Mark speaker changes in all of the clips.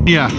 Speaker 1: Yeah,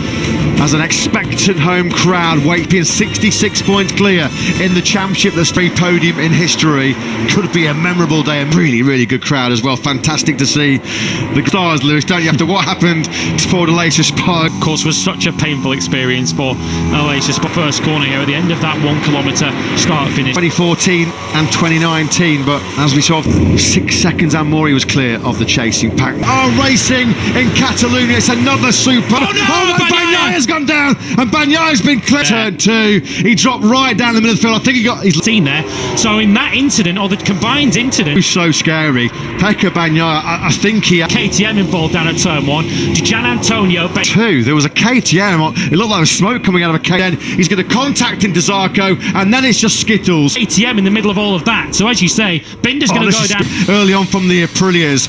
Speaker 1: as an expectant home crowd, Wake being 66 points clear in the championship, the street podium in history. Could be a memorable day, and really good crowd as well. Fantastic to see the stars, Lewis, don't you? After what happened for Aleix Espargaro.
Speaker 2: Of course, was such a painful experience for Aleix Espargaro. First corner here at the end of that 1 kilometre start finish.
Speaker 1: 2014 and 2019, but as we saw, 6 seconds and more, he was clear of the chasing pack. Racing in Catalunya, it's another super.
Speaker 2: Oh no,
Speaker 1: Bagnaia has gone down, and Bagnaia's been clear. Turn 2, he dropped right down the middle of the field. I think he got his
Speaker 2: seen there. So in that incident, or the combined incident,
Speaker 1: it was so scary. Pecco Bagnaia, I think he had
Speaker 2: KTM involved down at turn 1. Gian Antonio
Speaker 1: 2. There was a KTM. It looked like there was smoke coming out of a KTM. He's going to contact into Zarco, and then it's just Skittles.
Speaker 2: KTM in the middle of all of that. So as you say, Binder's going to go down
Speaker 1: early on from the Aprilias,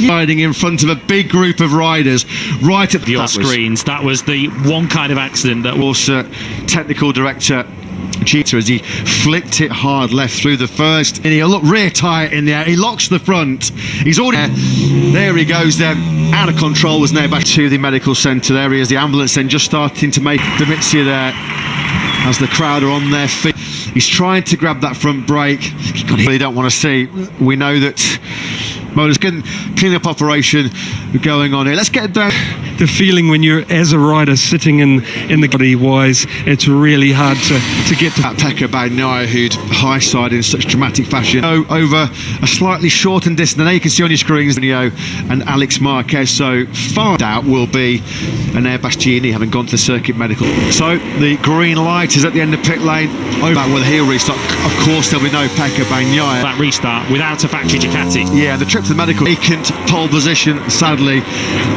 Speaker 1: riding in front of a big group of riders right at
Speaker 2: your screens. That was the one kind of accident that
Speaker 1: was technical director Cheetah as he flicked it hard left through the first, and he'll look rear tyre in the air. He locks the front. He's already there. He goes then out of control. Was now back to the medical centre. There he is. The ambulance then just starting to make the mixture there as the crowd are on their feet. He's trying to grab that front brake. He really don't want to see. We know that Motors can clean up operation going on here. Let's get down.
Speaker 3: The feeling when you're as a rider sitting in the body wise, it's really hard to get to
Speaker 1: that Pecco Bagnaia, who'd high side in such dramatic fashion over a slightly shortened distance. Now you can see on your screens Neo and Alex Marquez. So far out will be an Airbus Genie, having gone to the circuit medical. So the green light is at the end of pit lane. Over where the heel restart. Of course, there'll be no Pecco Bagnaia.
Speaker 2: That restart without a factory Ducati.
Speaker 1: Yeah, the trip to the medical. Vacant pole position, sadly,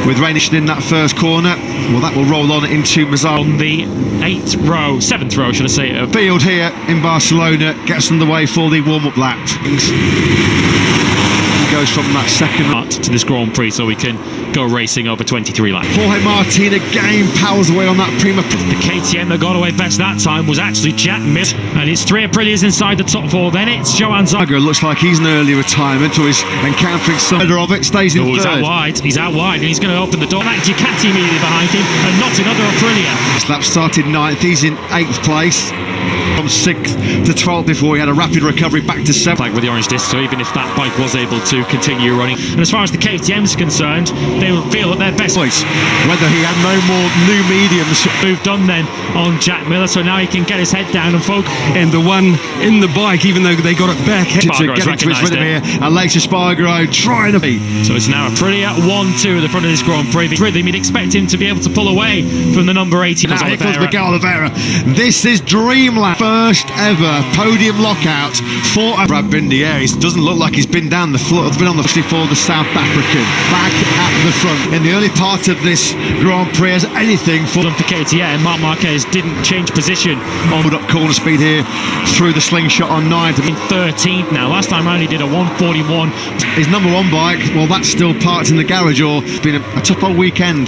Speaker 1: with Rainish in that first corner. Well, that will roll on into Mazzara.
Speaker 2: On the 7th row, should I say.
Speaker 1: Field here in Barcelona gets underway for the warm-up lap. Goes from that second
Speaker 2: to this Grand Prix, so we can go racing over 23 laps.
Speaker 1: Jorge Martin again powers away on that Prima.
Speaker 2: The KTM that got away best that time was actually Jack Miller, and it's 3 Aprilias inside the top 4. Then it's Johan Zarco.
Speaker 1: Looks like he's an early retirement, or he's encountering some of it. Stays in third.
Speaker 2: He's out wide. He's out wide, and he's going to open the door. That Ducati immediately behind him, and not another Aprilia.
Speaker 1: This lap started 9th. He's in 8th place. From 6th to 12th before he had a rapid recovery back to 7th.
Speaker 2: Like with the orange disc, so even if that bike was able to continue running. And as far as the KTM's concerned, they will feel at their best.
Speaker 1: Whether he had no more new mediums.
Speaker 2: Moved on then on Jack Miller, so now he can get his head down and focus.
Speaker 3: And the one in the bike, even though they got it back,
Speaker 1: to get into his rhythm here. Aleix Espargaro trying to beat.
Speaker 2: So it's now Aprilia 1-2 at the front of this Grand Prix. Rhythm, you'd expect him to be able to pull away from the number 80.
Speaker 1: Now here comes Miguel Oliveira. This is Dreamland. First ever podium lockout for Brad Binder. Yeah, he doesn't look like he's been down the floor. It's been on the for the South African. Back at the front. In the early part of this Grand Prix as anything for
Speaker 2: KTM, Marc Marquez didn't change position on
Speaker 1: corner speed here through the slingshot on 9th.
Speaker 2: In 13th now. Last time round he did a 141.
Speaker 1: His number 1 bike, well, that's still parked in the garage, or it's been a tough old weekend.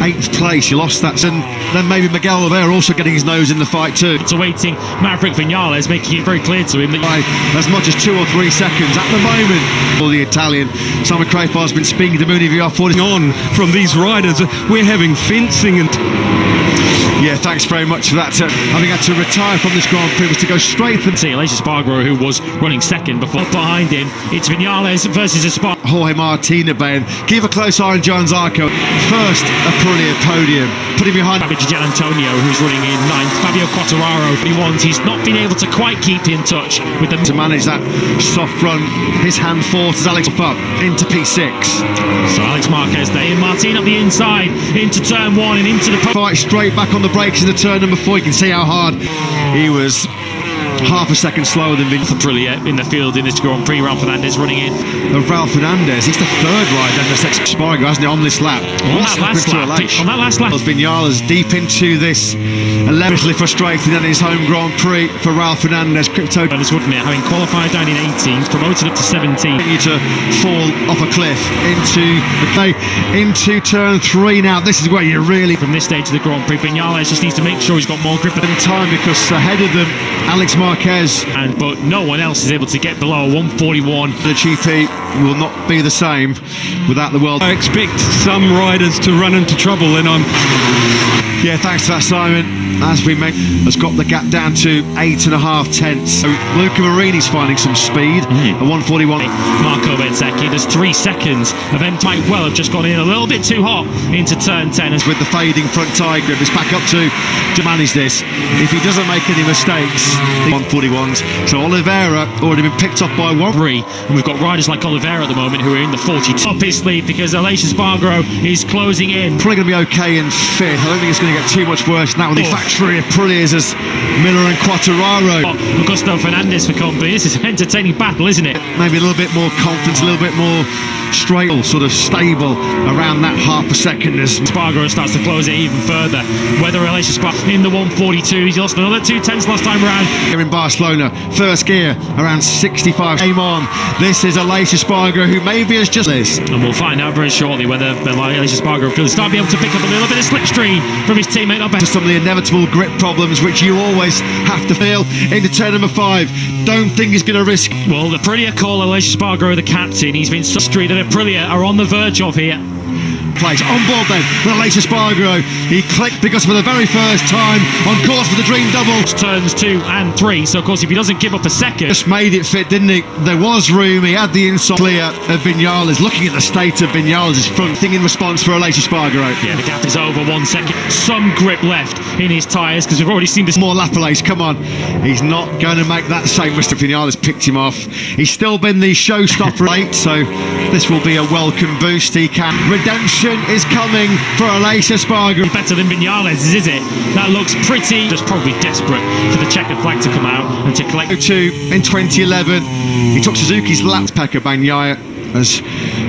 Speaker 1: 8th place, you lost that. And then maybe Miguel Oliveira also getting his nose in the fight too.
Speaker 2: It's awaiting Maverick Vinales, making it very clear to him that
Speaker 1: as much as 2 or 3 seconds at the moment. For the Italian, Simon Crayfar's been speaking to Mooney VR40
Speaker 3: on from these riders. We're having fencing and.
Speaker 1: Yeah, thanks very much for that. Having had to retire from this Grand Prix was to go straight for
Speaker 2: Aleix Espargaro, who was running second before. Behind him, it's Vinales versus Espargaro.
Speaker 1: Jorge Martin baying. Keep a close eye on Johan Zarco. First Aprilia podium. Putting behind
Speaker 2: Gian Antonio, who's running in 9th. Fabio Quartararo, he's not been able to quite keep in touch with them.
Speaker 1: To manage that soft front, his hand forces Alex up into P6.
Speaker 2: So Alex Marquez there, and Martin up the inside, into turn 1 and into the
Speaker 1: fight straight back on the brakes in the turn number 4. You can see how hard he was. Half a second slower than
Speaker 2: Aprilia in the field in this Grand Prix. Ralph Fernandez running in.
Speaker 1: Ralph Fernandez, he's the 3rd rider in this Espargaro, hasn't he, on this lap?
Speaker 2: On that last lap.
Speaker 1: Vinales deep into this, eleventhly frustrating in his home Grand Prix for Ralph Fernandez. Crypto
Speaker 2: wouldn't it, having qualified down in 18th, promoted up to 17th.
Speaker 1: You to fall off a cliff into turn 3 now. This is where you really
Speaker 2: from this stage of the Grand Prix. Vinales just needs to make sure he's got more grip
Speaker 1: in time, because ahead of them Alex Marquez Marquez.
Speaker 2: But no one else is able to get below 141.
Speaker 1: The GP will not be the same without the world.
Speaker 3: I expect some riders to run into trouble, and
Speaker 1: Yeah, thanks to that, Simon. As we mentioned, has got the gap down to 8.5 tenths. So Luca Marini's finding some speed at 141.
Speaker 2: Marco Bezzecchi, there's 3 seconds of him might well have just gone in a little bit too hot into turn 10.
Speaker 1: With the fading front tyre grip, it's back up to manage this. If he doesn't make any mistakes, the 141s. So Oliveira already been picked up by 1.
Speaker 2: And we've got riders like Oliveira at the moment who are in the 42. Up his sleeve because Aleix Espargaro is closing in.
Speaker 1: Probably going to be okay in 5th. I don't think it's going to get too much worse than that with the factory Aprilias as Miller and Quartararo.
Speaker 2: Augusto Fernandez for company. This is an entertaining battle, isn't it?
Speaker 1: Maybe a little bit more confidence, a little bit more straight, sort of stable around that half a second as
Speaker 2: Espargaro starts to close it even further. Whether Aleix Espargaro in the 142, he's lost another 2 tenths last time around.
Speaker 1: Here in Barcelona, first gear around 65. Aim on. This is Aleix Espargaro, who maybe has just this.
Speaker 2: And we'll find out very shortly whether Aleix Espargaro can start being able to pick up a little bit of slipstream from his teammate up ahead.
Speaker 1: Some of the inevitable grip problems which you always have to feel into turn number 5. Don't think he's going to risk.
Speaker 2: Well, the Aprilia call Aleix Espargaro the captain. He's been so street that Aprilia are on the verge of here.
Speaker 1: Place on board then with Aleix Espargaro. He clicked because for the very first time on course for the dream double.
Speaker 2: Turns 2 and 3, so of course if he doesn't give up a second.
Speaker 1: Just made it fit, didn't he? There was room, he had the inside clear of Vinales. Looking at the state of Vinales' front thing in response for Aleix Espargaro.
Speaker 2: Yeah, the gap is over 1 second. Some grip left in his tyres because we've already seen this.
Speaker 1: More lap Aleix, come on. He's not going to make that same. Mr. Vinales picked him off. He's still been the showstopper late, so this will be a welcome boost. He can. Redemption is coming for Aleix Espargaro.
Speaker 2: Better than Vinales, is it? That looks pretty. Just probably desperate for the checkered flag to come out and to collect.
Speaker 1: 2 in 2011. He took Suzuki's lap. Pecca Bagnaia as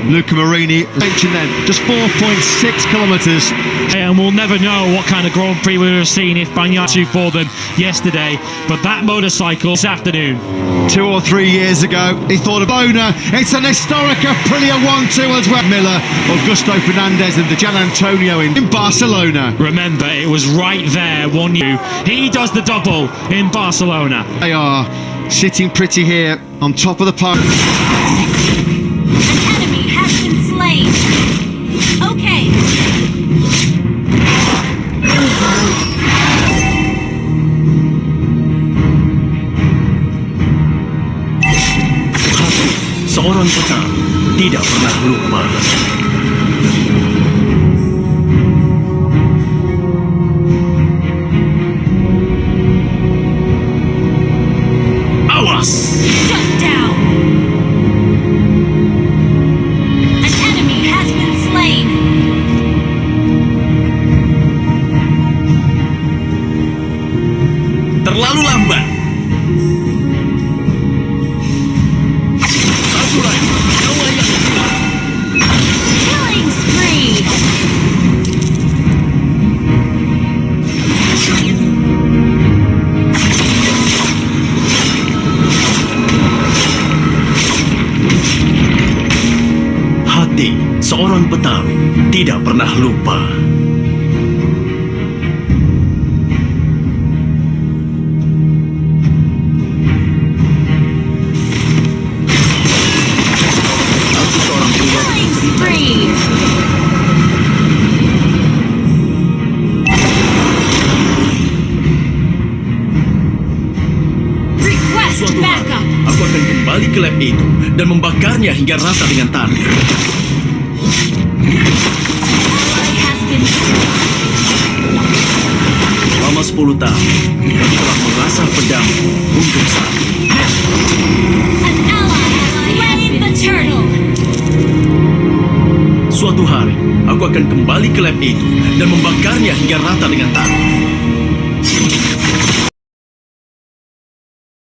Speaker 1: Luca Marini mentioned then, just 4.6 kilometres.
Speaker 2: And we'll never know what kind of Grand Prix we would have seen if Bagnaia for them yesterday. But that motorcycle this afternoon.
Speaker 1: 2 or 3 years ago, he thought of Bona. It's an historic Aprilia 1-2 as well. Miller, Augusto Fernandez and the Gian Antonio in Barcelona.
Speaker 2: Remember, it was right there, 1-2. He does the double in Barcelona.
Speaker 1: They are sitting pretty here on top of the park.
Speaker 4: Okay.
Speaker 5: Seorang petang tidak pernah lupa. Awas!
Speaker 4: Shut down. An enemy has been slain.
Speaker 5: Terlalu lambat.
Speaker 4: Killing spree.
Speaker 5: Hati seorang petang tidak pernah lupa.
Speaker 4: Killing spree. Request
Speaker 5: Suatu hari,
Speaker 4: backup.
Speaker 5: aku akan kembali ke lab itu dan membakarnya hingga rata dengan tanah.
Speaker 4: Ally has been
Speaker 5: Selama 10 tahun, aku telah mengasah pedang untuk satu.
Speaker 4: An ally has slain the turtle.
Speaker 5: Suatu hari, aku akan kembali ke lab itu dan membakarnya hingga rata dengan tanah.